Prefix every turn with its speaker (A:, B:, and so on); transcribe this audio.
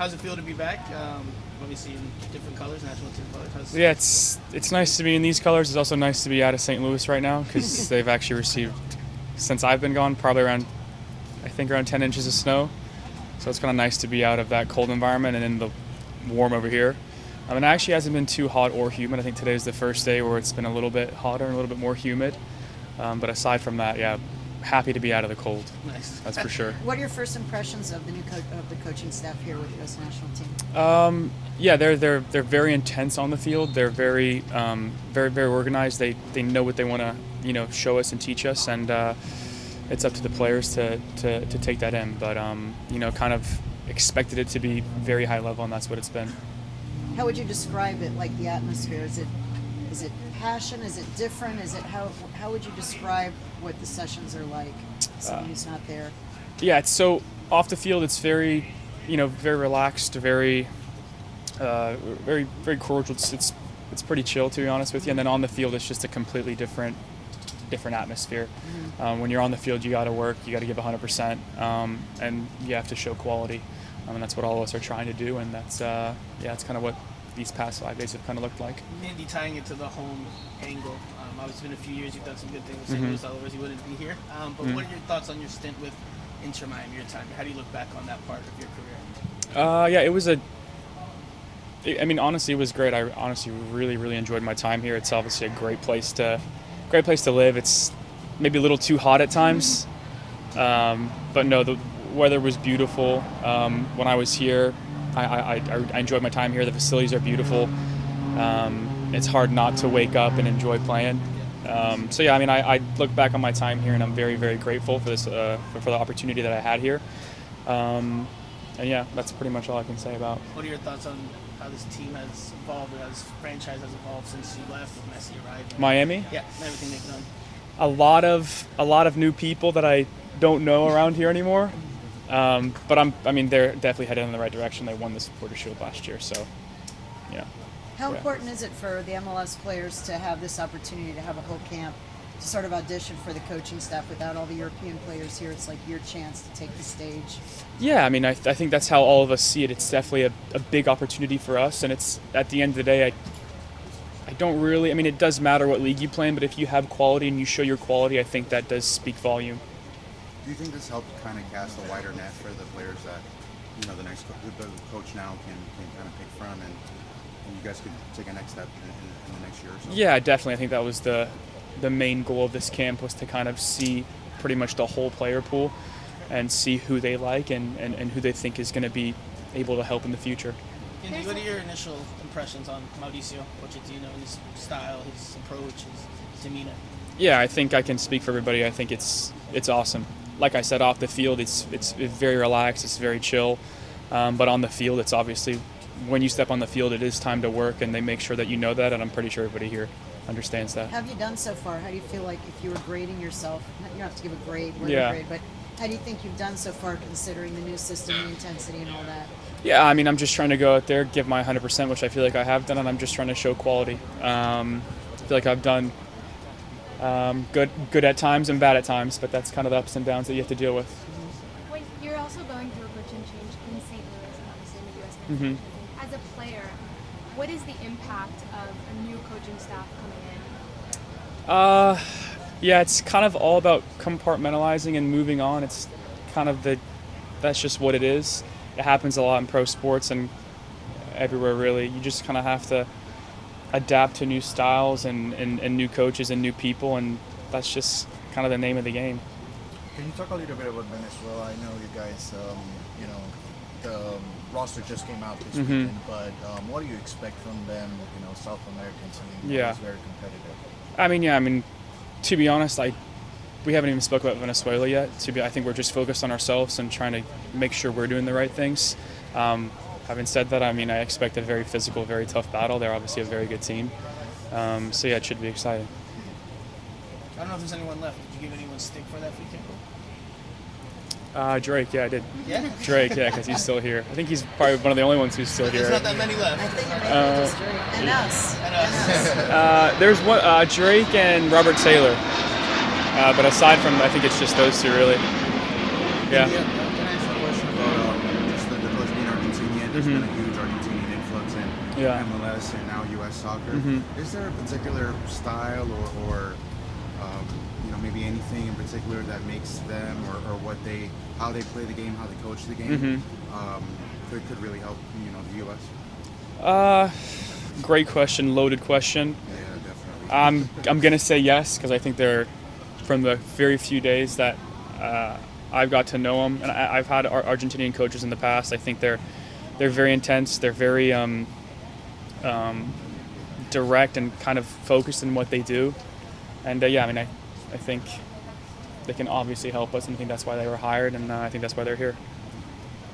A: How's it feel to be back? Obviously in different colors, national team colors.
B: Yeah, it's nice to be in these colors. It's also nice to be out of St. Louis right now because they've actually received, since I've been gone, probably around 10 inches of snow. So it's kind of nice to be out of that cold environment and in the warm over here. It actually hasn't been too hot or humid. I think today's the first day where it's been a little bit hotter and a little bit more humid. But aside from that, yeah, happy to be out of the cold.
A: Nice.
B: That's for sure.
C: What are your first impressions of the new of the coaching staff here with the U.S. national team?
B: Yeah, they're very intense on the field. They're very very organized. They know what they want to show us and teach us, and it's up to the players to take that in. But kind of expected it to be very high level, and that's what it's been.
C: How would you describe it? Like the atmosphere? Is it passion? Is it different? Is it how would you describe what the sessions are like? Someone who's not there.
B: Yeah, it's so off the field. It's very very relaxed, very cordial. It's pretty chill, to be honest with you. And then on the field, it's just a completely different atmosphere. When you're on the field, you got to work, you got to give 100%, and you have to show quality. And that's what all of us are trying to do. And that's it's kind of what these past 5 days have kind of looked like.
A: Andy, tying it to the home angle. Obviously, it's been a few years. You've done some good things with St. Louis, otherwise you wouldn't be here. But what are your thoughts on your stint with Inter Miami, your time? How do you look back on that part of your career?
B: Yeah, it was honestly, it was great. I honestly really enjoyed my time here. It's obviously a great place to live. It's maybe a little too hot at times, but no, the weather was beautiful. When I was here, I enjoyed my time here. The facilities are beautiful. It's hard not to wake up and enjoy playing. So yeah, I look back on my time here, and I'm very grateful for this for the opportunity that I had here. And yeah, that's pretty much all I can say about.
A: What are your thoughts on how this team has evolved, or how this franchise has evolved since you left and Messi arrived?
B: Miami?
A: Yeah, and everything they've done.
B: A lot of new people that I don't know around here anymore. But they're definitely headed in the right direction. They won the Supporters Shield last year, so yeah.
C: How important is it for the MLS players to have this opportunity to have a whole camp to sort of audition for the coaching staff without all the European players here? It's like your chance to take the stage.
B: Yeah, I think that's how all of us see it. It's definitely a big opportunity for us, and it's at the end of the day, I don't really. It does matter what league you play in, but if you have quality and you show your quality, I think that does speak volume.
D: Do you think this helped kind of cast a wider net for the players that the next the coach now can kind of pick from, and you guys could take a next step in the next year or so?
B: Yeah, definitely. I think that was the main goal of this camp, was to kind of see pretty much the whole player pool and see who they like and who they think is going to be able to help in the future.
A: Andy, what are your initial impressions on Mauricio Pochettino, his style, his approach, his demeanor?
B: Yeah, I think I can speak for everybody. I think it's awesome. Like I said, off the field, it's very relaxed, it's very chill. But on the field, it's obviously, when you step on the field, it is time to work, and they make sure that you know that, and I'm pretty sure everybody here understands that.
C: How have you done so far? How do you feel like, if you were grading yourself, you don't have to give a grade, grade, but how do you think you've done so far considering the new system, the intensity and all that?
B: Yeah, I'm just trying to go out there, give my 100%, which I feel like I have done, and I'm just trying to show quality. I feel like I've done good at times and bad at times, but that's kind of the ups and downs that you have to deal with.
E: When you're also going through a coaching change in St. Louis and obviously in the U.S. national team, as a player, what is the impact of a new coaching staff coming in?
B: Yeah, it's kind of all about compartmentalizing and moving on. It's kind of that's just what it is. It happens a lot in pro sports and everywhere, really. You just kind of have to adapt to new styles and new coaches and new people, and that's just kind of the name of the game.
F: Can you talk a little bit about Venezuela? I know you guys, the roster just came out this weekend, but what do you expect from them? South American team is very competitive.
B: To be honest, we haven't even spoke about Venezuela yet. I think we're just focused on ourselves and trying to make sure we're doing the right things. Having said that, I expect a very physical, very tough battle. They're obviously a very good team. So yeah, it should be exciting.
A: I don't know if there's anyone left. Did you give anyone stick for that free kick?
B: Drake, yeah, I did.
A: Yeah?
B: Drake, yeah, because he's still here. I think he's probably one of the only ones who's still here.
A: There's not that many left.
C: I think it may be just Drake. And us.
B: There's one, Drake and Robert Taylor. But aside from, I think it's just those two, really. Yeah.
D: Can I ask you a question about just the coach being Argentinian? there's been a huge Argentinian influx in
B: Yeah.
D: MLS and now U.S. soccer. Is there a particular style or maybe anything in particular that makes them or how they play the game, how they coach the game, could really help the U.S.?
B: Great question, loaded question.
D: Yeah, definitely.
B: I'm gonna say yes because I think they're, from the very few days that I've got to know them, and I've had Argentinian coaches in the past. I think they're very intense. They're very direct and kind of focused in what they do. And I think they can obviously help us, and I think that's why they were hired, and I think that's why they're here.